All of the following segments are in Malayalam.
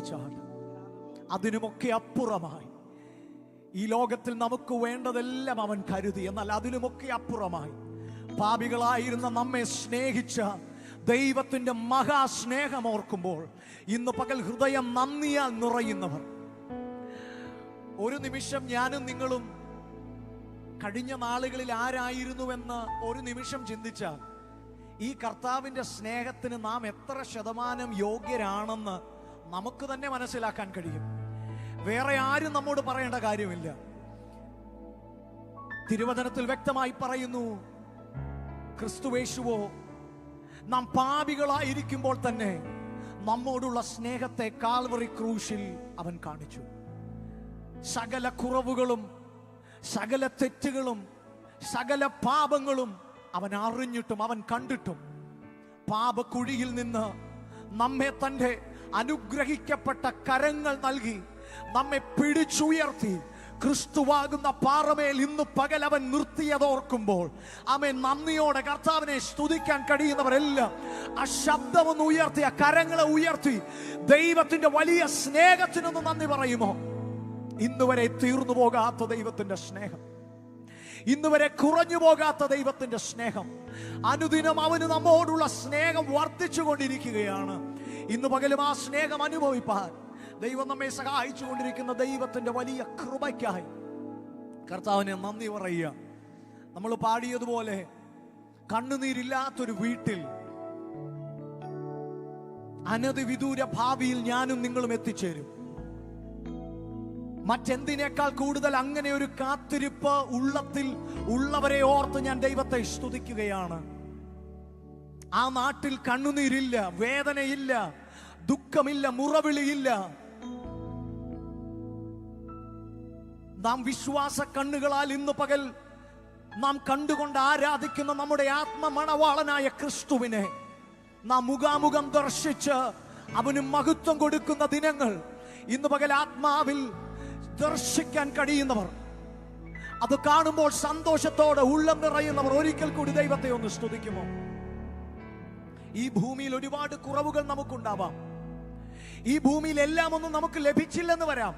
സ്തുതിച്ചാണ്. അതിനുമൊക്കെ അപ്പുറമായി ഈ ലോകത്തിൽ നമുക്ക് വേണ്ടതെല്ലാം അവൻ കരുതി. എന്നാൽ അതിനുമൊക്കെ അപ്പുറമായി പാപികളായിരുന്ന നമ്മെ സ്നേഹിച്ച ദൈവത്തിന്റെ മഹാസ്നേഹം ഓർക്കുമ്പോൾ ഇന്ന് പകൽ ഹൃദയം നന്ദിയാൽ നിറയുന്നവർ. ഒരു നിമിഷം ഞാനും നിങ്ങളും കഴിഞ്ഞ നാളുകളിൽ ആരായിരുന്നുവെന്ന് ഒരു നിമിഷം ചിന്തിച്ചാൽ ഈ കർത്താവിന്റെ സ്നേഹത്തിന് നാം എത്ര ശതമാനം യോഗ്യരാണെന്ന് നമുക്ക് തന്നെ മനസ്സിലാക്കാൻ കഴിയും. വേറെ ആരും നമ്മോട് പറയേണ്ട കാര്യമില്ല. തിരുവചനത്തിൽ വ്യക്തമായി പറയുന്നു, ക്രിസ്തുവേശുവോ നാം പാപികളായിരിക്കുമ്പോൾ തന്നെ നമ്മോടുള്ള സ്നേഹത്തെ കാൽവറി ക്രൂശിൽ അവൻ കാണിച്ചു. സകല കുറവുകളും സകല തെറ്റുകളും സകല പാപങ്ങളും അവൻ അറിഞ്ഞിട്ടും അവൻ കണ്ടിട്ടും പാപക്കുഴിയിൽ നിന്ന് നമ്മെ തന്റെ അനുഗ്രഹിക്കപ്പെട്ട കരങ്ങൾ നൽകി നമ്മെ പിടിച്ചുയർത്തി ക്രിസ്തുവാകുന്ന പാറമേൽ ഇന്ന് പകൽ അവൻ നിർത്തിയതോർക്കുമ്പോൾ ആമേൻ നന്ദിയോടെ കർത്താവിനെ സ്തുതിക്കാൻ കഴിയുന്നവരെല്ലാം ആ ശബ്ദമൊന്ന് ഉയർത്തി, ആ കരങ്ങളെ ഉയർത്തി ദൈവത്തിന്റെ വലിയ സ്നേഹത്തിനൊന്ന് നന്ദി പറയുമോ? ഇന്നുവരെ തീർന്നു പോകാത്ത ദൈവത്തിന്റെ സ്നേഹം, ഇന്നുവരെ കുറഞ്ഞു പോകാത്ത ദൈവത്തിന്റെ സ്നേഹം, അനുദിനം അവന് നമ്മോടുള്ള സ്നേഹം വർദ്ധിച്ചുകൊണ്ടിരിക്കുകയാണ്. ഇന്ന് പകലും ആ സ്നേഹം അനുഭവിപ്പാൻ ദൈവം നമ്മെ സഹായിച്ചു കൊണ്ടിരിക്കുന്ന ദൈവത്തിന്റെ വലിയ കൃപയ്ക്കായി കർത്താവിനെ നന്ദി പറയുക. നമ്മൾ പാടിയതുപോലെ കണ്ണുനീരില്ലാത്തൊരു വീട്ടിൽ അനധിവിദൂര ഭാവിയിൽ ഞാനും നിങ്ങളും എത്തിച്ചേരും. മറ്റെന്തിനേക്കാൾ കൂടുതൽ അങ്ങനെ ഒരു കാത്തിരിപ്പ് ഉള്ളത്തിൽ ഉള്ളവരെ ഓർത്ത് ഞാൻ ദൈവത്തെ സ്തുതിക്കുകയാണ്. ആ നാട്ടിൽ കണ്ണുനീരില്ല, വേദനയില്ല, ദുഃഖമില്ല, മുറവിളിയില്ല. നാം വിശ്വാസ കണ്ണുകളാൽ ഇന്ന് പകൽ നാം കണ്ടുകൊണ്ട് ആരാധിക്കുന്ന നമ്മുടെ ആത്മമണവാളനായ ക്രിസ്തുവിനെ നാം മുഖാമുഖം ദർശിച്ച് അവന് മഹത്വം കൊടുക്കുന്ന ദിനങ്ങൾ ഇന്ന് പകൽ ആത്മാവിൽ ദർശിക്കാൻ കഴിയുന്നവർ, അത് കാണുമ്പോൾ സന്തോഷത്തോടെ ഉള്ളം നിറയുന്നവർ ഒരിക്കൽ കൂടി ദൈവത്തെ ഒന്ന് സ്തുതിക്കുമോ? ഈ ഭൂമിയിൽ ഒരുപാട് കുറവുകൾ നമുക്കുണ്ടാവാം. ഈ ഭൂമിയിൽ എല്ലാം ഒന്നും നമുക്ക് ലഭിച്ചില്ലെന്ന് വരാം.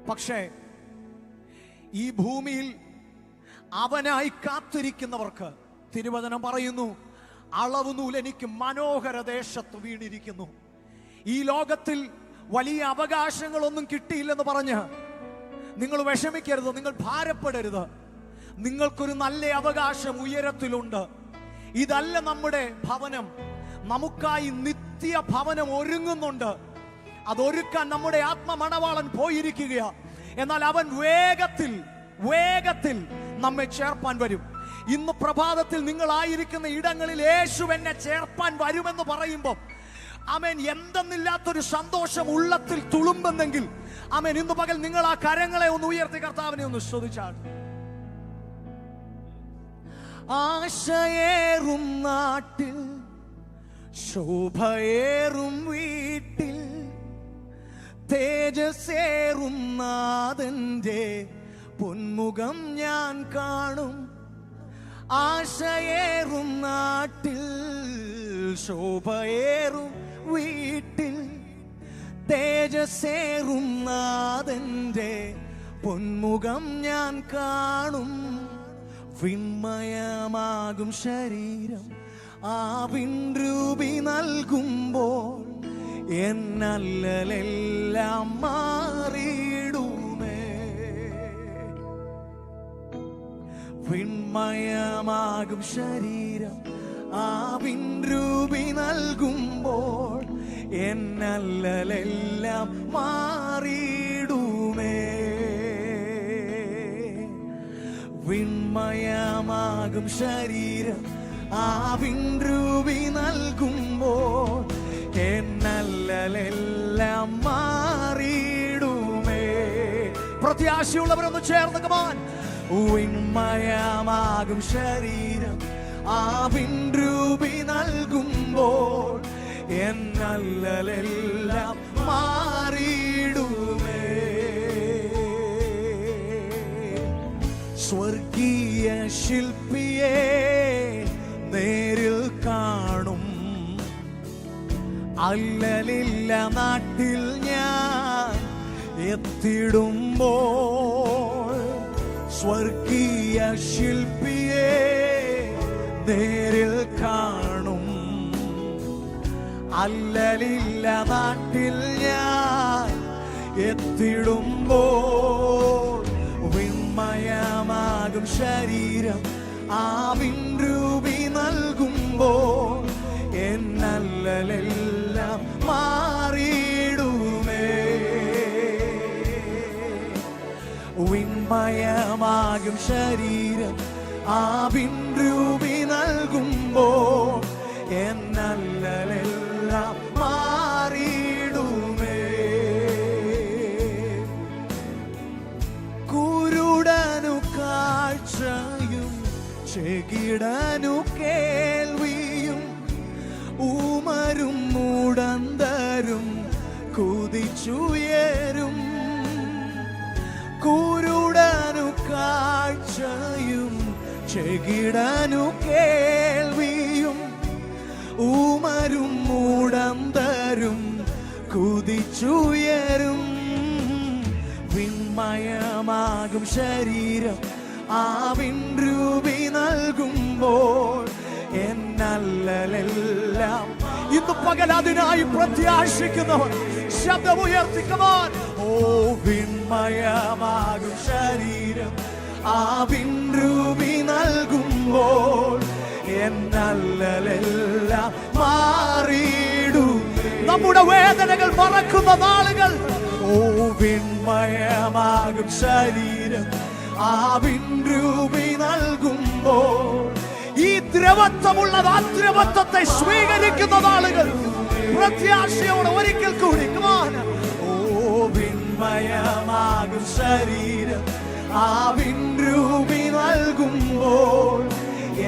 പക്ഷേ ഈ ഭൂമിയിൽ അവനായി കാത്തിരിക്കുന്നവർക്ക് തിരുവചനം പറയുന്നു, അളവ് നൂൽ എനിക്ക് മനോഹര ദേശത്ത് വീണിരിക്കുന്നു. ഈ ലോകത്തിൽ വലിയ അവകാശങ്ങളൊന്നും കിട്ടിയില്ലെന്ന് പറഞ്ഞ് നിങ്ങൾ വിഷമിക്കരുത്, നിങ്ങൾ ഭാരപ്പെടരുത്. നിങ്ങൾക്കൊരു നല്ല അവകാശം ഉയരത്തിലുണ്ട്. ഇതല്ല നമ്മുടെ ഭവനം, നമുക്കായി നിത്യ ഭവനം ഒരുങ്ങുന്നുണ്ട്. അതൊരുക്കാൻ നമ്മുടെ ആത്മമണവാളൻ പോയിരിക്കുക. എന്നാൽ അവൻ വേഗത്തിൽ വേഗത്തിൽ നമ്മെ ചേർപ്പാൻ വരും. ഇന്ന് പ്രഭാതത്തിൽ നിങ്ങളായിരിക്കുന്ന ഇടങ്ങളിൽ യേശു എന്നെ ചേർപ്പാൻ വരുമെന്ന് പറയുമ്പോൾ ആമേൻ എന്തെന്നില്ലാത്തൊരു സന്തോഷം ഉള്ളത്തിൽ തുളുമ്പെന്നെങ്കിൽ ആമേൻ ഇന്ന് പകൽ നിങ്ങൾ ആ കരങ്ങളെ ഒന്ന് ഉയർത്തി കർത്താവിനെ ഒന്ന് സ്തുതിച്ചാണ്. ആശയേറും നാട്ടിൽ ശോഭയേറും വീട്ടിൽ തേജസ്സേറും നാഥന്റെ പൊന്മുഖം ഞാൻ കാണും. ആശയേറും നാട്ടിൽ ശോഭയേറും വീട്ടിൽ തേജസ്സേറും നാഥന്റെ പൊന്മുഖം ഞാൻ കാണും. വിണ്മയമാകും ശരീരം ആ വിൺരൂപി നൽകുമ്പോൾ എന്നല്ലെല്ലാം മാറിയിടുമേ. വിണ്മയമാകും ശരീരം ആ വിൺരൂപി നൽകുമ്പോൾ എന്നല്ലെല്ലാം മാറിയിടുമേ. വിണ്മയമാകും ശരീരം ആ വിൺരൂപി നൽകുമ്പോൾ എന്നല്ലെല്ലാം മാറിയിടുമേ. പ്രത്യാശയുള്ളവരൊന്ന് ചേർന്ന് കമാൻ. വിണ്മയമാകും ശരീരം ആ വിൺരൂപി നൽകുമ്പോൾ എന്നല്ലെല്ലാം മാറിയിടുമേ. സ്വർഗീയ ശില്പിയെ നേരിൽ കാണും അല്ലലില്ല നാട്ടിൽ ഞാൻ എത്തിടുമ്പോൾ സ്വർഗീയ ശില്പിയെ നേരിൽ കാണും. അല്ലലില്ല നാട്ടിൽ ഞാൻ എത്തിടുമ്പോൾ വിൺമയമാകും ശരീരം ആവിൻ രൂപി നൽകുമ്പോൾ എന്നല്ലലെല്ലാം മാറിയിടുമേ. വിൺമയമാകും ശരീരം ആവിൻ രൂപി നൽകുമ്പോൾ എന്നല്ലലെല്ലാം മാറിയിടുമേ. കുരുടനു കാഴ്ചയും ചെകിടനു കേൾവിയും ഊമരും മൂടന്തരും കുതിച്ചുയരും. കുരുടനു കാഴ്ചയും ചെകിടനു കേൾവിയും ഊമരും മൂടന്തരും കുതിച്ചുയരും. വിൺമയമാകും ശരീരം ആവിൻ രൂപി നൽകുമ്പോൾ എന്നല്ലലെല്ലാം. ഇന്ന് പകൽ അതിനായി പ്രത്യാശിക്കുന്നവർ ശബ്ദമുയർത്തിക്കുവാൻ. ഓ വിൺമയമാകും ശരീരം ആവിൻ രൂപി നൽകുമ്പോൾ എന്നല്ലലെല്ലാം മാറിയിടും. നമ്മുടെ വേദനകൾ മറക്കുന്ന നാളുകൾ. ഓ വിൺമയമാകും ശരീരം ആവിൻ രൂപി നൽകുമ്പോൾ ഈ ദ്രവത്വമുള്ളത് അദ്രവത്വത്തെ സ്വീകരിക്കുന്ന നാളുകൾ. പ്രത്യാശയോടെ ഒരിക്കൽ കൂടി ഓ വിൺമയമാകും ശരീരം ആവിൻ രൂപി നൽകുമ്പോൾ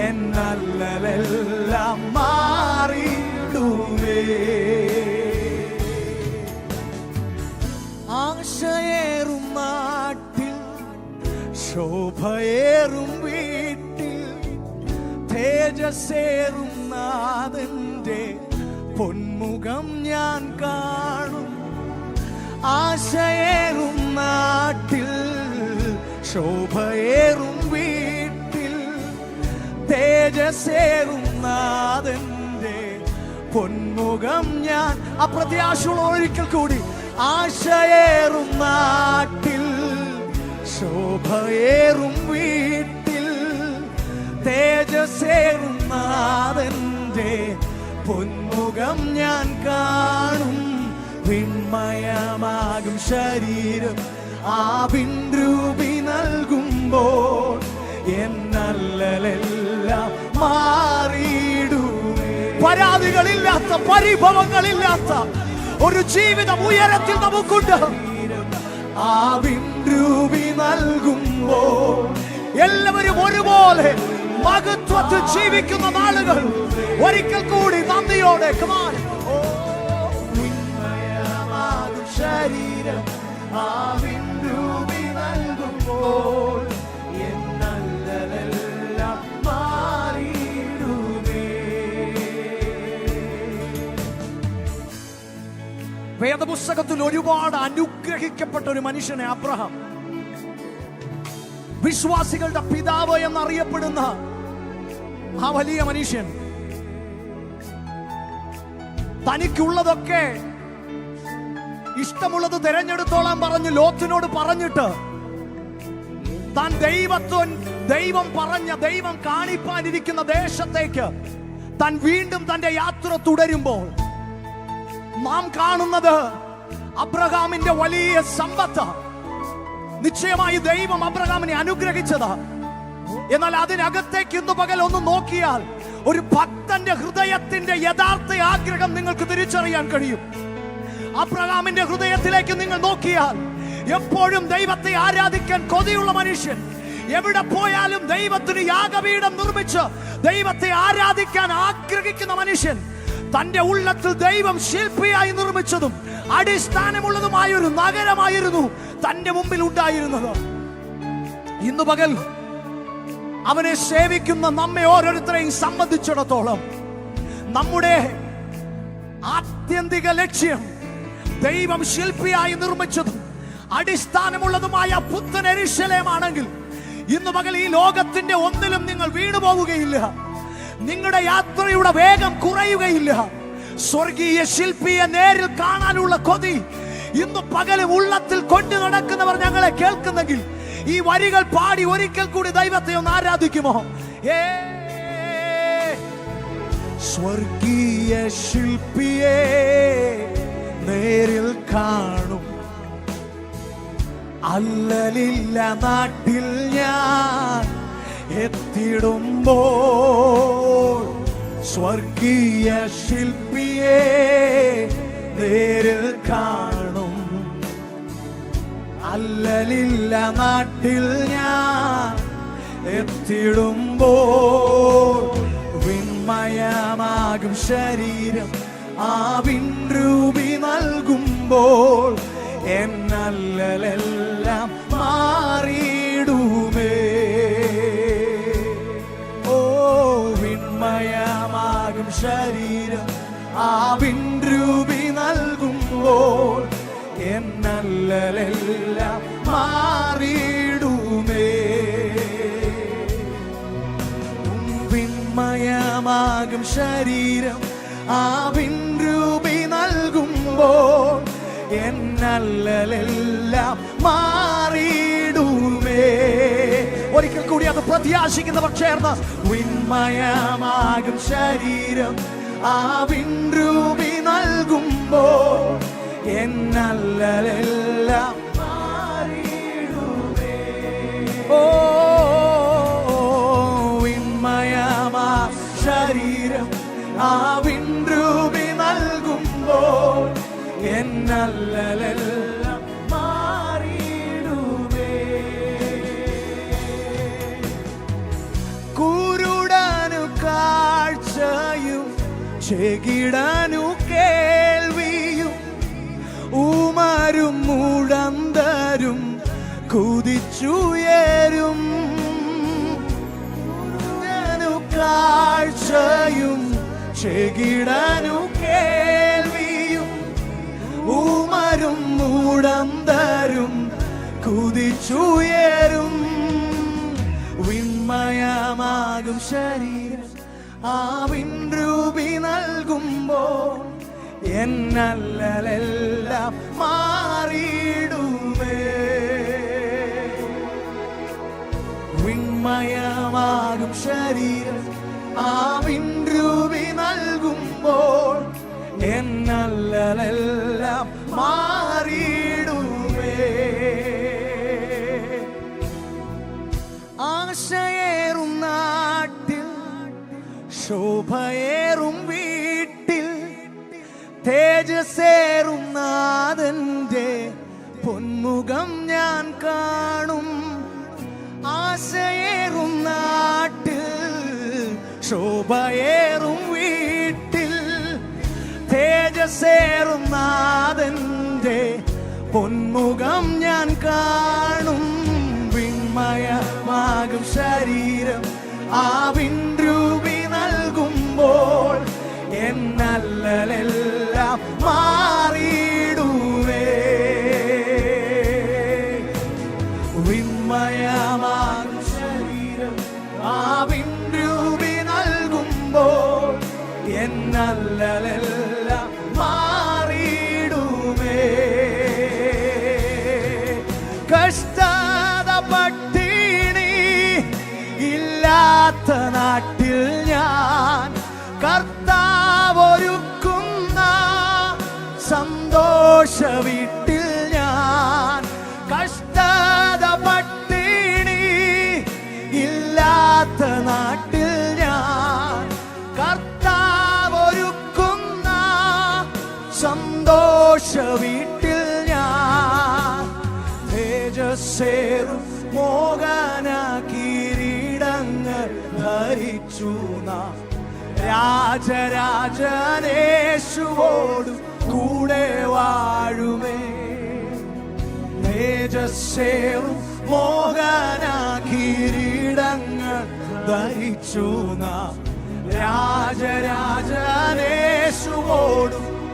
എന്നല്ലലെല്ലാം മാറിയിടുമേ. ആശയേറും നാട്ടിൽ ശോഭയേറും വീട്ടിൽ തേജസ്സേറും നാഥന്റെ പൊന്മുഖം ഞാൻ കാണും. ആശയേറും നാട്ടിൽ ശോഭയേറും വീട്ടിൽ തേജസ്സേറും നാഥന്റെ പൊന്മുഖം ഞാൻ. അപ്രത്യാശയുള്ള ഒരിക്കൽ കൂടി. ആശയേറും നാട്ടിൽ ശോഭയേറും വീട്ടിൽ തേജസ്സേറും നാഥന്റെ പൊന്മുഖം ഞാൻ കാണും. വിൺമയമാകും ശരീരം ആവിൻ രൂപി നൽകുമ്പോൾ എന്നല്ലലെല്ലാം മാറിയിടുമേ. പരാതികളില്ലാത്ത പരിഭവങ്ങളില്ലാത്ത ഒരു ജീവിതം ഉയരത്തിൽ നമുക്കുണ്ട്. ആവിൻ രൂപി നൽകുമ്പോൾ എല്ലാവരും ഒരുപോലെ മഹത്വത്തിൽ ജീവിക്കുന്ന നാളുകൾ. ഒരിക്കൽ കൂടി നന്ദിയോടെ ശരീരം ആവിൻ രൂപി നൽകുമ്പോൾ എന്നല്ലലെല്ലാം മാറിയിടുമേ. വേദപുസ്തകത്തിൽ ഒരുപാട് അനുഗ്രഹിക്കപ്പെട്ട ഒരു മനുഷ്യനെ അബ്രഹാം, വിശ്വാസികളുടെ പിതാവ് എന്നറിയപ്പെടുന്ന ആ വലിയ മനുഷ്യൻ, തനിക്കുള്ളതൊക്കെ ഇഷ്ടമുള്ളത് തിരഞ്ഞെടുത്തോളാൻ പറഞ്ഞു ലോത്തിനോട് പറഞ്ഞിട്ട് താൻ ദൈവം പറഞ്ഞ ദൈവം കാണിപ്പാനിരിക്കുന്ന ദേശത്തേക്ക് താൻ വീണ്ടും തന്റെ യാത്ര തുടരുമ്പോൾ നാം കാണുന്നത് അബ്രഹാമിന്റെ വലിയ സമ്പത്ത്. നിശ്ചയമായി ദൈവം അബ്രഹാമിനെ അനുഗ്രഹിച്ചത്. എന്നാൽ അതിനകത്തേക്ക് ഇന്ന് പകൽ ഒന്ന് നോക്കിയാൽ ഒരു ഭക്തന്റെ ഹൃദയത്തിന്റെ യഥാർത്ഥ ആഗ്രഹം നിങ്ങൾക്ക് തിരിച്ചറിയാൻ കഴിയും. അബ്രഹാമിന്റെ ഹൃദയത്തിലേക്ക് നിങ്ങൾ നോക്കിയാൽ എപ്പോഴും ദൈവത്തെ ആരാധിക്കാൻ കൊതിയുള്ള മനുഷ്യൻ, എവിടെ പോയാലും ദൈവത്തിന് യാഗപീഠം നിർമ്മിച്ച് ദൈവത്തെ ആരാധിക്കാൻ ആഗ്രഹിക്കുന്ന മനുഷ്യൻ, തന്റെ ഉള്ളത്തിൽ ദൈവം ശില്പിയായി നിർമ്മിച്ചതും അടിസ്ഥാനമുള്ളതുമായ ഒരു നഗരമായിരുന്നു തന്റെ മുമ്പിൽ ഉണ്ടായിരുന്നത്. ഇന്ന് പകൽ അവനെ സേവിക്കുന്ന നമ്മെ ഓരോരുത്തരെയും സംബന്ധിച്ചിടത്തോളം നമ്മുടെ ആത്യന്തിക ലക്ഷ്യം ദൈവം ശില്പിയായി നിർമ്മിച്ചതും അടിസ്ഥാനമുള്ളതുമായ പുത്തൻ യെരൂശലേമാണെങ്കിൽ ഇന്ന് പകൽ ഈ ലോകത്തിന്റെ ഒന്നിലും നിങ്ങൾ വീണുപോവുകയില്ല. നിങ്ങളുടെ യാത്രയുടെ വേഗം കുറയുകയില്ല. സ്വർഗീയ ശില്പിയെ നേരിൽ കാണാനുള്ള കൊതി ഇന്ന് പകലും ഉള്ളത്തിൽ കൊണ്ടു നടക്കുന്നവർ ഞങ്ങളെ കേൾക്കുന്നെങ്കിൽ ഈ വരികൾ പാടി ഒരിക്കൽ കൂടി ദൈവത്തെ ഒന്ന് ആരാധിക്കുമോ? സ്വർഗീയ ശില്പിയെ നേരിൽ കാണും അല്ലലില്ല നാട്ടിൽ ഞാൻ എത്തിടുമ്പോൾ. സ്വർഗീയ ശില്പിയെ നേരിൽ കാണും അല്ലലില്ല നാട്ടിൽ ഞാൻ എത്തിടുമ്പോൾ. വിൺമയമാകും ശരീരം ആവിൻ രൂപി നൽകുമ്പോൾ എന്നല്ലെല്ലാം മാറിയിടുമേ. ഓ വിൺമയമാകും ശരീരം ആവിൻ രൂപി നൽകുമ്പോൾ എന്നല്ലെല്ലാം മാറിയിടുമേ. വിൺമയമാകും ശരീരം ആവിൻ രൂപി നൽകുമ്പോൾ എന്നല്ലെല്ലാം മാറിയിടുമേ. ഒരിക്കൽ കൂടി അത് പ്രത്യാശിക്കുന്നവർ ചേർന്ന് വിൺമയമാകും ശരീരം ആവിൻ രൂപി നൽകുമ്പോൾ എന്നല്ലെല്ലാം മാറിയിടുമേ. ഓ വിൺമയമാകും ശരീരം ആവിൻ രൂപി നൽകുമ്പോൾ എന്നല്ലെല്ലാം മാറിയിടുമേ. കുരുടനു കാഴ്ചയും ചെകിടനു കേൾവിയും ഊമരും മുഴന്തരും കുതിച്ചുയരും. കുരുടനു കാഴ്ചയും ചെകിടനു കേൾവിയും ഊമരും മുടന്തരും കുതിച്ചുയരും. വിൺമയമാകും ശരീരം ആവിൻ രൂപി നൽകുമ്പോൾ എന്നല്ലെല്ലാം മാറിയിടുമേ. വിൺമയമാകും ശരീരം ആവിൻ രൂപി നൽകുമ്പോൾ എന്നല്ലെല്ലാം മാറിയിടുമേ. ആശയേറും നാട്ടിൽ ശോഭയേറും വീട്ടിൽ തേജസ്സേറും നാഥന്റെ പൊന്മുഖം ഞാൻ കാണും. ആശയേറും നാട്ടിൽ ശോഭയേറും വീട്ടിൽ തേജസ്സേറും നാഥന്റെ പൊന്മുഖം ഞാൻ കാണും. വിൺമയമാകും ശരീരം ആവിൻ രൂപി നൽകുമ്പോൾ എന്നല്ലെല്ലാം മാറിയിടുമേ. വിൺമയമാകും ശരീരം ആവിൻ രൂപി നൽകുമ്പോൾ എന്നല്ലെല്ലാം മാറിയിടുമേ. കഷ്ടത പട്ടിണി ഇല്ലാത്ത നാട്ടിൽ ഞാൻ കർത്താവൊരുക്കുന്ന സന്തോഷ വീട്ടിൽ ഞാൻ. കഷ്ടത പട്ടിണി ഇല്ലാത്ത നാട്ടിൽ ഞാൻ കർത്താവൊരുക്കുന്ന സന്തോഷ വീട്ടിൽ ഞാൻ. തേജസ്സേറും മോഹന കിരീടങ്ങൾ ധരിച്ചു നാം രാജരാജനേശുവോടു കൂടെ വാഴുമേ. തേജസ്സേറും മോഹന കിരീടങ്ങൾ ധരിച്ചു നാം രാജരാജനേശുവോടു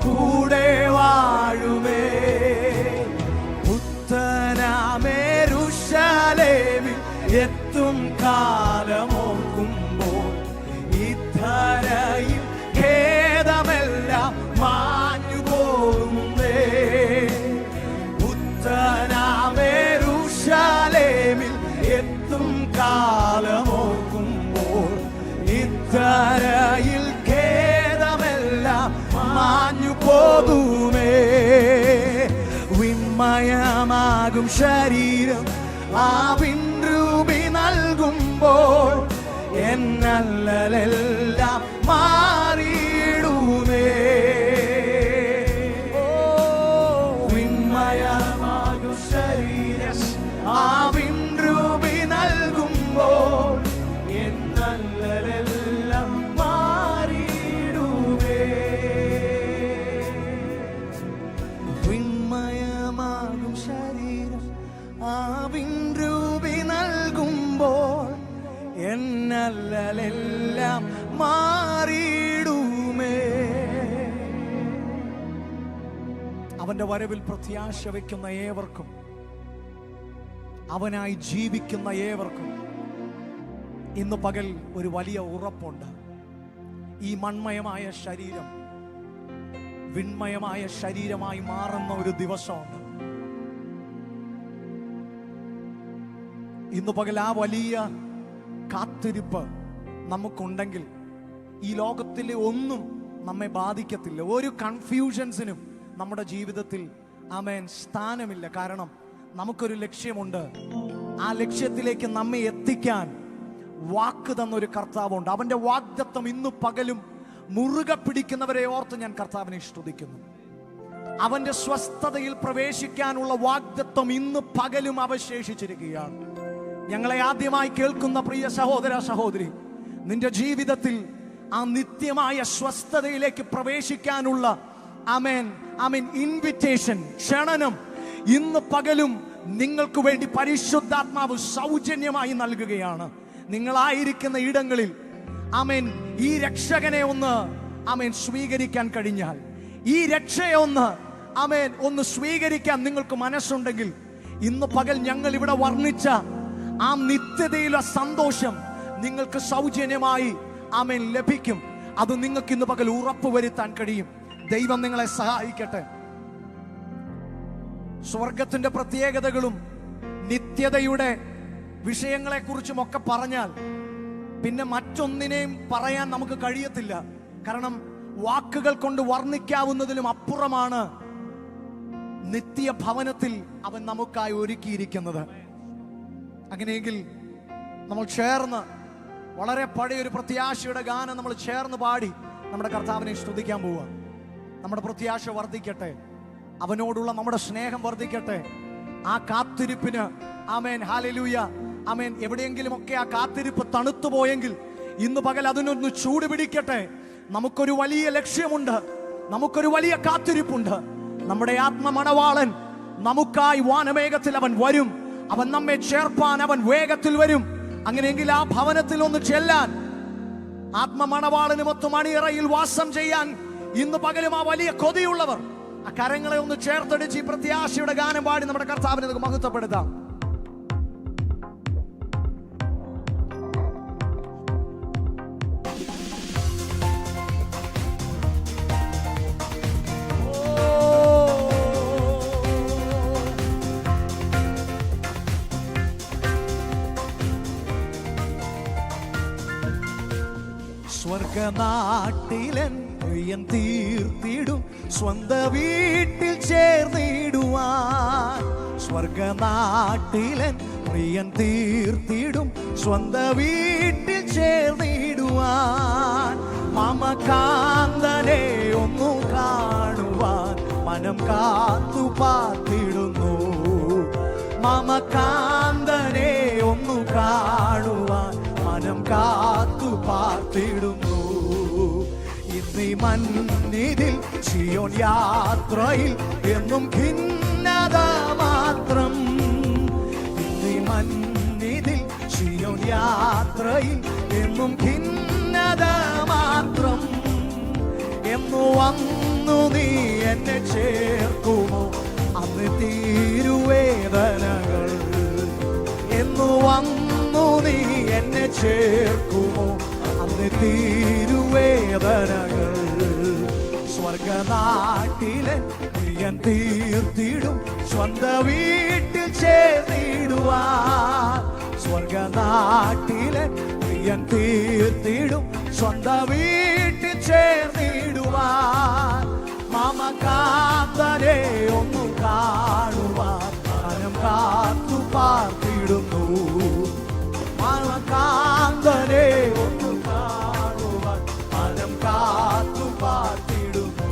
കൂടെ വാഴുമേ. പുത്തനാമേരുശലേമിൽ എത്തും കാലമോർക്കുമ്പോൾ ഇദ്ധരയിൽ ഖേദമെല്ലാം മാഞ്ഞു പോകുന്നേ. പുത്തനാമേരുശലേമിൽ എത്തും കാലമോർക്കുമ്പോൾ ഇദ്ധരയിൽ ഖേദമെല്ലാം മാഞ്ഞു പോകുമേ. വിമയമാകും ശരീരം ആ വിൻരൂപി നൽകുമ്പോൾ എന്നല്ലെല്ലാം മാറിയിടുമേ. വിമയമാകും ശരീരം ആ വിൻരൂപി നൽകുമ്പോൾ എന്നല്ലെല്ലാം മാറിയിടുമേ. വിമയമാകും ശരീരം ആ വിൻരൂപി നൽകുമ്പോൾ എന്നല്ലെല്ലാം മാറിയിടുമേ. അവന്റെ വരവിൽ പ്രത്യാശ വയ്ക്കുന്ന ഏവർക്കും, അവനായി ജീവിക്കുന്ന ഏവർക്കും ഇന്ന് പകൽ ഒരു വലിയ ഉറപ്പുണ്ട്. ഈ മൺമയമായ ശരീരം വിൺമയമായ ശരീരമായി മാറുന്ന ഒരു ദിവസമുണ്ട്. ഇന്ന് പകൽ ആ വലിയ കാത്തിരിപ്പ് നമുക്കുണ്ടെങ്കിൽ ഈ ലോകത്തിലെ ഒന്നും നമ്മെ ബാധിക്കത്തില്ല. ഒരു കൺഫ്യൂഷൻസിനും നമ്മുടെ ജീവിതത്തിൽ ആമേൻ സ്ഥാനമില്ല. കാരണം നമുക്കൊരു ലക്ഷ്യമുണ്ട്. ആ ലക്ഷ്യത്തിലേക്ക് നമ്മെ എത്തിക്കാൻ വാക്ക് തന്നൊരു കർത്താവുണ്ട്. അവന്റെ വാഗ്ദത്തം ഇന്ന് പകലും മുറുകെ പിടിക്കുന്നവരെ ഓർത്ത് ഞാൻ കർത്താവിനെ സ്തുതിക്കുന്നു. അവന്റെ സ്വസ്ഥതയിൽ പ്രവേശിക്കാനുള്ള വാഗ്ദത്തം ഇന്ന് പകലും അവശേഷിച്ചിരിക്കുകയാണ്. ഞങ്ങളെ ആദ്യമായി കേൾക്കുന്ന പ്രിയ സഹോദര സഹോദരി, നിന്റെ ജീവിതത്തിൽ ആ നിത്യമായ സ്വസ്ഥതയിലേക്ക് പ്രവേശിക്കാനുള്ള ആമേൻ ആമേൻ ഇൻവിറ്റേഷൻ, ക്ഷണനം ഇന്ന് പകലും നിങ്ങൾക്ക് വേണ്ടി പരിശുദ്ധാത്മാവ് സൗജന്യമായി നൽകുകയാണ്. നിങ്ങളായിരിക്കുന്ന ഇടങ്ങളിൽ ആമേൻ ഈ രക്ഷകനെ ഒന്ന് ആമേൻ സ്വീകരിക്കാൻ കഴിഞ്ഞാൽ, ഈ രക്ഷയെ ഒന്ന് സ്വീകരിക്കാൻ നിങ്ങൾക്ക് മനസ്സുണ്ടെങ്കിൽ, ഇന്ന് പകൽ ഞങ്ങൾ ഇവിടെ വർണ്ണിച്ച ആ നിത്യതയിലെ സന്തോഷം നിങ്ങൾക്ക് സൗജന്യമായി ആമേൻ ലഭിക്കും. അത് നിങ്ങൾക്ക് ഇന്ന് പകൽ ഉറപ്പുവരുത്താൻ കഴിയും. ദൈവം നിങ്ങളെ സഹായിക്കട്ടെ. സ്വർഗത്തിന്റെ പ്രത്യേകതകളും നിത്യതയുടെ വിഷയങ്ങളെ കുറിച്ചും ഒക്കെ പറഞ്ഞാൽ പിന്നെ മറ്റൊന്നിനെയും പറയാൻ നമുക്ക് കഴിയത്തില്ല. കാരണം വാക്കുകൾ കൊണ്ട് വർണ്ണിക്കാവുന്നതിലും അപ്പുറമാണ് നിത്യഭവനത്തിൽ അവൻ നമുക്കായി ഒരുക്കിയിരിക്കുന്നത്. അങ്ങനെയെങ്കിൽ നമ്മൾ ചേർന്ന് വളരെ പഴയൊരു പ്രത്യാശയുടെ ഗാനം നമ്മൾ ചേർന്ന് പാടി നമ്മുടെ കർത്താവിനെ സ്തുതിക്കാൻ പോവുക. നമ്മുടെ പ്രത്യാശ വർദ്ധിക്കട്ടെ, അവനോടുള്ള നമ്മുടെ സ്നേഹം വർദ്ധിക്കട്ടെ. ആ കാത്തിരിപ്പിന് ആമേൻ ഹല്ലേലൂയ ആമേൻ. എവിടെയെങ്കിലും ഒക്കെ ആ കാത്തിരിപ്പ് തണുത്തുപോയെങ്കിൽ ഇന്ന് പകൽ അതിനൊന്ന് ചൂട് പിടിക്കട്ടെ. നമുക്കൊരു വലിയ ലക്ഷ്യമുണ്ട്, നമുക്കൊരു വലിയ കാത്തിരിപ്പുണ്ട്. നമ്മുടെ ആത്മമണവാളൻ നമുക്കായി വാനമേഘത്തിൽ അവൻ വരും. അവൻ നമ്മെ ചേർപ്പാൻ അവൻ വേഗത്തിൽ വരും. അങ്ങനെയെങ്കിൽ ആ ഭവനത്തിൽ ഒന്ന് ചെല്ലാൻ, ആത്മമണവാളനുമൊത്ത് മണിയറയിൽ വാസം ചെയ്യാൻ ഇന്ന് പകലും ആ വലിയ കൊതിയുള്ളവർ ആ കരങ്ങളെ ഒന്ന് ചേർത്തടിച്ച് ഈ പ്രത്യാശയുടെ ഗാനം പാടി നമ്മുടെ കർത്താവിനെ നമുക്ക് മഹത്വപ്പെടുത്താം. സ്വർഗനാട്ടിലൻ പ്രിയൻ തീർത്തിടും സ്വന്ത വീട്ടിൽ ചേർന്നിടുവാൻ. സ്വർഗനാട്ടിലൻ പ്രിയൻ തീർത്തിടും സ്വന്ത വീട്ടിൽ ചേർന്നിടുവാൻ. മമകാന്തനെ ഒന്നു കാണുവാൻ മനം കാത്തു പാർത്തിടുന്നു. മമകാന്തനെ ഒന്നു കാണുവാൻ മനം കാത്തു പാർത്തിടുന്നു. ഇന്നീ മന്നിതിൽ സിയോൻ യാത്രയിൽ എന്നും ഖിന്നത മാത്രം. ഇന്നീ മന്നിതിൽ സിയോൻ യാത്രയിൽ എന്നും ഖിന്നത മാത്രം. എന്നു വന്നു വന്നു നീ എന്നെ ചേർക്കുമോ അന്ന് തീരുവേദനകൾ. എന്നു വന്നു നീ എന്നെ ചേർക്കുമോ അന്ന് തീരുവേദനകൾ. സ്വർഗനാട്ടിലെ പ്രിയൻ തീർത്തിടും സ്വന്ത വീട്ടിൽ ചേർന്നിടുവാൻ. സ്വർഗനാട്ടിലെ പ്രിയൻ തീർത്തിടും സ്വന്ത വീട്ടിൽ ചേർന്നിടുവാൻ. മാമകാന്തനെ ഒന്നു കാണുവാൻ മനം കാത്തു പാർത്തിടുന്നു. മാമകാന്തനെ ഒന്നു കാണുവാൻ മനം കാത്തു പാർത്തിടുന്നു.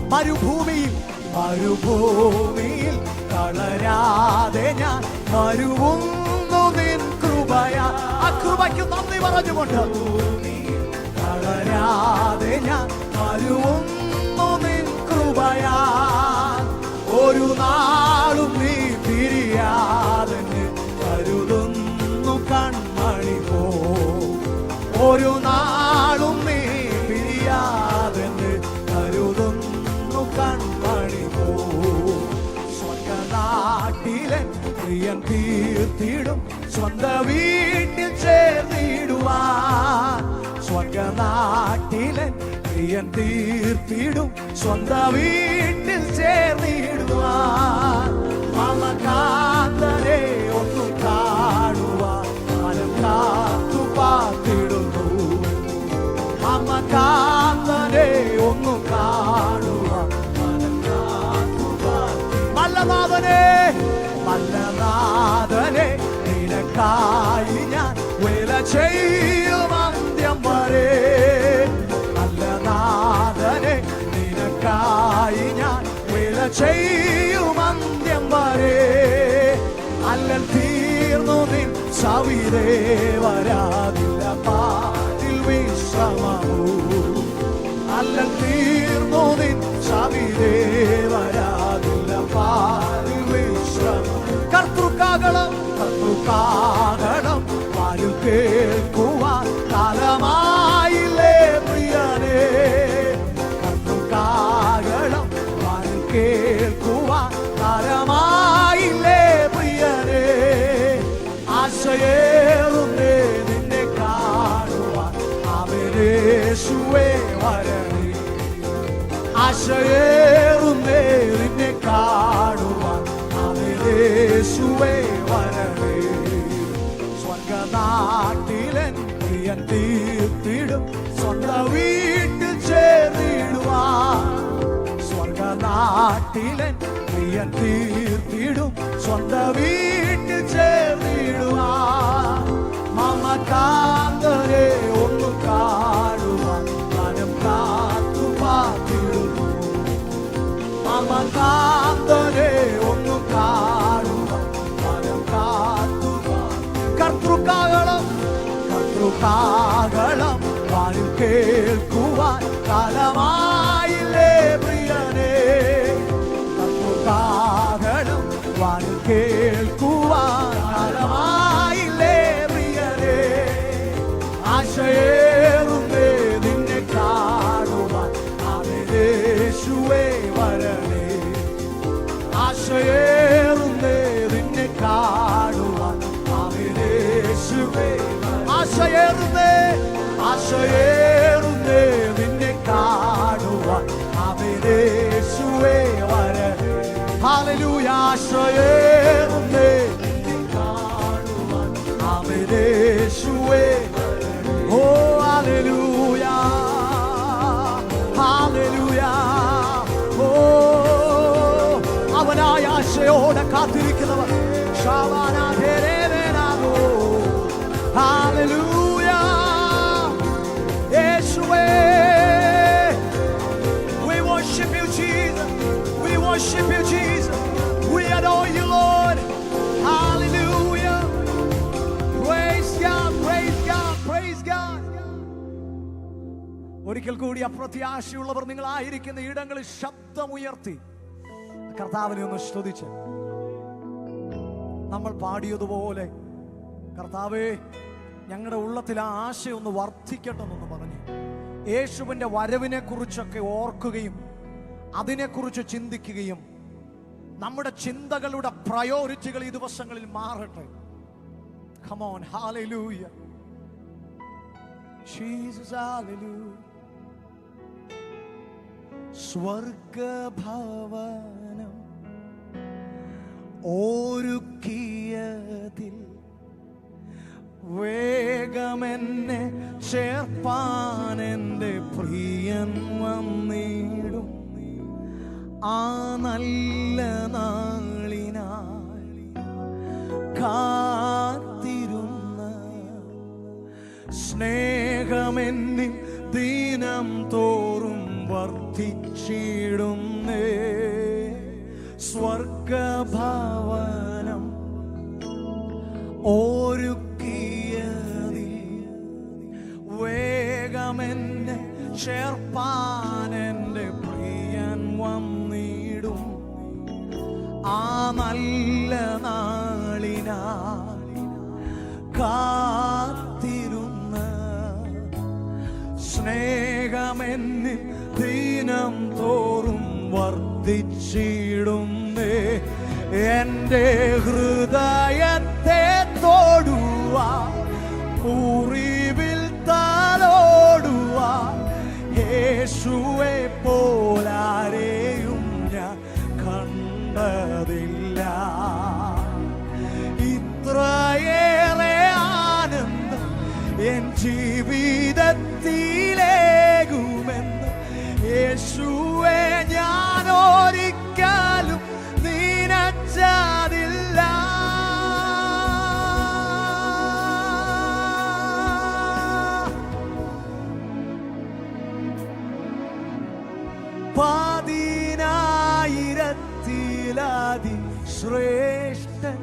മരുഭൂമിയിൽ തളരാതെ ഞാൻ മരുവുന്നു നിൻ കൃപയാ. ആ കൃപയ്ക്ക് നന്ദി പറഞ്ഞുകൊണ്ട് തളരാതെ ഞാൻ മരുവുന്നു നിൻ കൃപയാ. ഒരു നാളും നീ പിരിയാതെ കരുതുന്നു കൺമണി പോ. ഒരു നാളും നീ പിരിയാതെ കരുതുന്നു കൺമണി പോ. സ്വർഗനാട്ടിലെ പ്രിയൻ തീർത്തിടും സ്വന്ത വീട്ടിൽ ചേർന്നിടുവാൻ. സ്വർഗനാട്ടിലെ പ്രിയൻ തീർത്തിടും സ്വന്ത വീട്ടിൽ ചേർന്നിടുവാൻ. മാമകാന്തനെ ഒന്നു കാണുവാൻ മനം കാത്തു പാർത്തിടുന്നു. മാമകാന്തനെ ഒന്നു കാണുവാൻ മനം കാത്തു പാർത്തിടുന്നു. മല്ലനാഥനെ നിനക്കായി ഞാൻ വേല ചെയ്യും അന്ത്യം വരെ. മല്ലനാഥനെ നിനക്കായി ഞാൻ വേല ചെയ്യും അന്ത്യം വരെ. അല്ലൽ തീർന്നു നിൻ സവിതേ വരാതില്ല പാതിൽ വിശ്രമമോ. അല്ലൽ തീർന്നു നിൻ സവിതേ വരാതില്ല പാതിൽ വിശ്രമം. കർത്തൃകാകളം വാരിൽ കേൾക്കുവാൻ കാലമായില്ലേ പ്രിയനേ. കർത്തൃകാകളം വാരിൽ കേൾക്കുവാൻ കാലമായില്ലേ പ്രിയനേ. ആശയേറുന്നേ നിന്നെ കാണുവാൻ അവനേശുവേ വരണേ. ആശയേറുന്നേ നിന്നെ കാണുവാൻ അവനേശുവേ വരണേ. സ്വർഗനാട്ടിലൻ പ്രിയൻ തീർത്തിടും സ്വന്ത വീട്ടിൽ ചേർന്നിടുവാൻ. സ്വർഗനാട്ടിലൻ പ്രിയൻ തീർത്തിടും സ്വന്ത വീട്ടിൽ ചേർന്നിടുവാൻ. മാമകാന്തനെ ഒന്നു കാണുവാൻ മനം കാത്തു പാർത്തിടുന്നു. മാമകാന്തനെ ഒന്നു കാണുവാൻ മനം കാത്തു. കർത്തൃകാകളം വാരിൽ കേൾക്കുവാൻ കാലമായില്ലേ പ്രിയനേ. കർത്തൃകാകളം വാരിൽ കേൾക്കുവാൻ കാലമായില്ലേ പ്രിയനേ. ആശയേറുന്നേ നിന്നെ കാണുവാൻ അവനേശുവേ വരണേ. ആശയേറുന്നേ നിന്നെ കാണുവാൻ അവനേശുവേ. ആശയേറുന്നേ നിന്നെ കാണുവാൻ അവനേശുവേ വരണേ. ഹല്ലേലൂയ. ആശയേറുന്നേ നിന്നെ കാണുവാൻ അവനേശുവേ വരണേ. ഓ ഹല്ലേലൂയ, ഹല്ലേലൂയ. ഓ അവനായ ആശയോടെ കാത്തിരിക്കുന്നവർ Hallelujah. Yeshua. We worship you, Jesus. We worship you, Jesus. We adore you, Lord. Hallelujah. Praise God, praise God, praise God. ഒരിക്കൽ കൂടി അപ്രത്യാശയുള്ളവർ നിങ്ങളായിരിക്കുന്ന ഇടങ്ങളിൽ ശബ്ദമുയർത്തി കർത്താവിനെ ഒന്ന് സ്തുതിച്ച് നമ്മൾ പാടിയതുപോലെ കർത്താവേ ഞങ്ങളുടെ ഉള്ളത്തിൽ ആ ആശയൊന്ന് വർദ്ധിക്കട്ടെന്നൊന്ന് പറഞ്ഞു യേശുവിൻ്റെ വരവിനെ കുറിച്ചൊക്കെ ഓർക്കുകയും അതിനെക്കുറിച്ച് ചിന്തിക്കുകയും നമ്മുടെ ചിന്തകളുടെ പ്രയോറിറ്റികൾ ഈ ദിവസങ്ങളിൽ മാറട്ടെ. Come on, hallelujah. Jesus, hallelujah. സ്വർഗഭവനം ഒരുക്കിയതിൽ വേഗമെന്നെ ചേർപ്പാൻ എൻ്റെ പ്രിയൻ വന്നിടും. ആ നല്ല നാളിനായി കാത്തിരുന്ന സ്നേഹമെന്നിൽ ദിനം തോറും വർദ്ധിച്ചിടുന്നേ. സ്വർഗഭവനം ഒരുക്കിയതിൽ വേഗമെന്നെ ചേർപ്പാൻ എൻ്റെ പ്രിയൻ വന്നിടും. ആ നല്ല നാളിനായി കാത്തിരുന്ന സ്നേഹമെന്നിൽ ദിനം തോറും വർദ്ധിച്ചിടുന്നേ. എൻ്റെ ഹൃദയത്തെ തൊടുവാൻ മുറിവിൽ തലോടുവാൻ യേശുവെ പോലാരെയും ഞാൻ കണ്ടതില്ല. ഇത്രയേറെ ആനന്ദം എൻ ജീവിതത്തിലേകുമെന്ന് യേശുവെ ഞാൻ ഒരിക്കലും നിനച്ചതില്ല. പതിനായിരത്തിലതി ശ്രേഷ്ഠൻ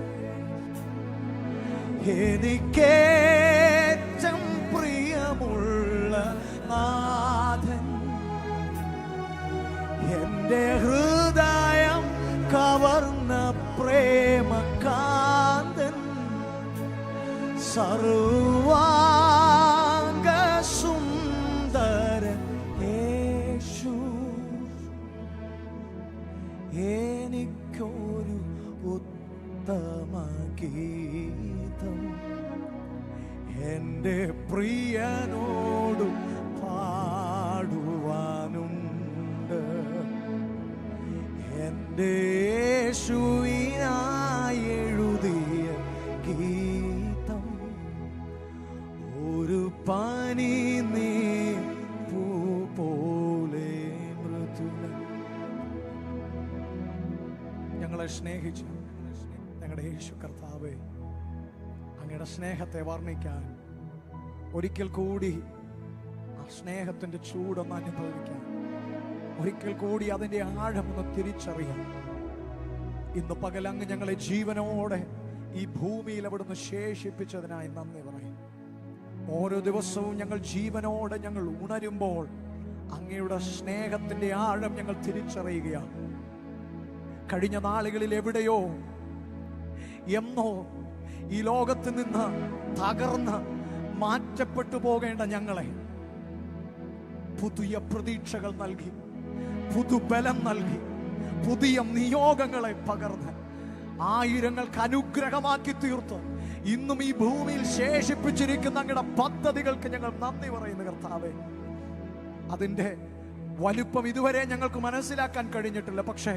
എനിക്കേറ്റം പ്രിയമുള്ള നാഥൻ എൻ്റെ ഹൃദയം കവർന്ന പ്രേമകാന്തൻ സർവാംഗ സുന്ദരൻ യേശു എനിക്കൊരു ഉത്തമ ഗീതം എൻ്റെ പ്രിയനോടു പാടുവാനുണ്ട്. എൻ്റെ യേശുവിനായി എഴുതിയ ഗീതം ഒരു പനി നീ പൂ പോലെ മൃദുല. ഞങ്ങളെ സ്നേഹിച്ചു ഞങ്ങളുടെ യേശു കർത്താവേ, അങ്ങയുടെ സ്നേഹത്തെ വർണ്ണിക്കാൻ, ഒരിക്കൽ കൂടി ആ സ്നേഹത്തിന്റെ ചൂടൊന്ന് അനുഭവിക്കാൻ, ഒരിക്കൽ കൂടി അതിന്റെ ആഴമൊന്ന് തിരിച്ചറിയാൻ ഇന്ന് പകൽ അങ്ങ് ഞങ്ങളെ ജീവനോടെ ഈ ഭൂമിയിൽ അവിടുന്ന് ശേഷിപ്പിച്ചതിനായി നന്ദി പറയും. ഓരോ ദിവസവും ഞങ്ങൾ ജീവനോടെ ഞങ്ങൾ ഉണരുമ്പോൾ അങ്ങയുടെ സ്നേഹത്തിന്റെ ആഴം ഞങ്ങൾ തിരിച്ചറിയുകയാണ്. കഴിഞ്ഞ നാളുകളിൽ എവിടെയോ എന്നോ ഈ ലോകത്ത് നിന്ന് തകർന്ന് മാറ്റപ്പെട്ടു പോകേണ്ട ഞങ്ങളെ പുതിയ പ്രതീക്ഷകൾ നൽകി, പുതുബലം നൽകി, പുതിയ നിയോഗങ്ങളെ പകർന്ന് ആയിരങ്ങൾക്ക് അനുഗ്രഹമാക്കി തീർത്ത് ഇന്നും ഈ ഭൂമിയിൽ ശേഷിപ്പിച്ചിരിക്കുന്ന അങ്ങയുടെ പദ്ധതികൾക്ക് ഞങ്ങൾ നന്ദി പറയുന്നു കർത്താവേ. അതിൻ്റെ വലുപ്പം ഇതുവരെ ഞങ്ങൾക്ക് മനസ്സിലാക്കാൻ കഴിഞ്ഞിട്ടില്ല. പക്ഷേ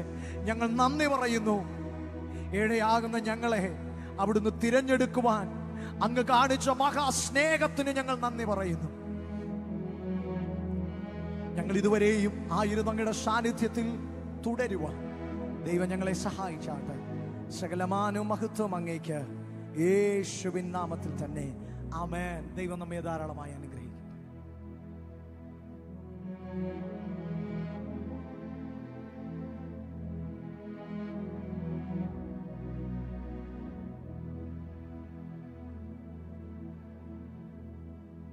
ഞങ്ങൾ നന്ദി പറയുന്നു. ഏഴയാകുന്ന ഞങ്ങളെ അവിടുന്ന് തിരഞ്ഞെടുക്കുവാൻ അങ്ങ് കാണിച്ച മഹാസ്നേഹത്തിന് ഞങ്ങൾ നന്ദി പറയുന്നു. ഞങ്ങൾ ഇതുവരെയും ആയിരുന്നു അങ്ങയുടെ സാന്നിധ്യത്തിൽ തുടരുവാൻ ദൈവം ഞങ്ങളെ സഹായിച്ചാട്ടെ. സകലമാനവും മഹത്വം അങ്ങേക്ക് യേശുവിൻ നാമത്തിൽ തന്നെ ആമേൻ. ദൈവം നമ്മെ ധാരാളമായി അനുഗ്രഹിക്കും.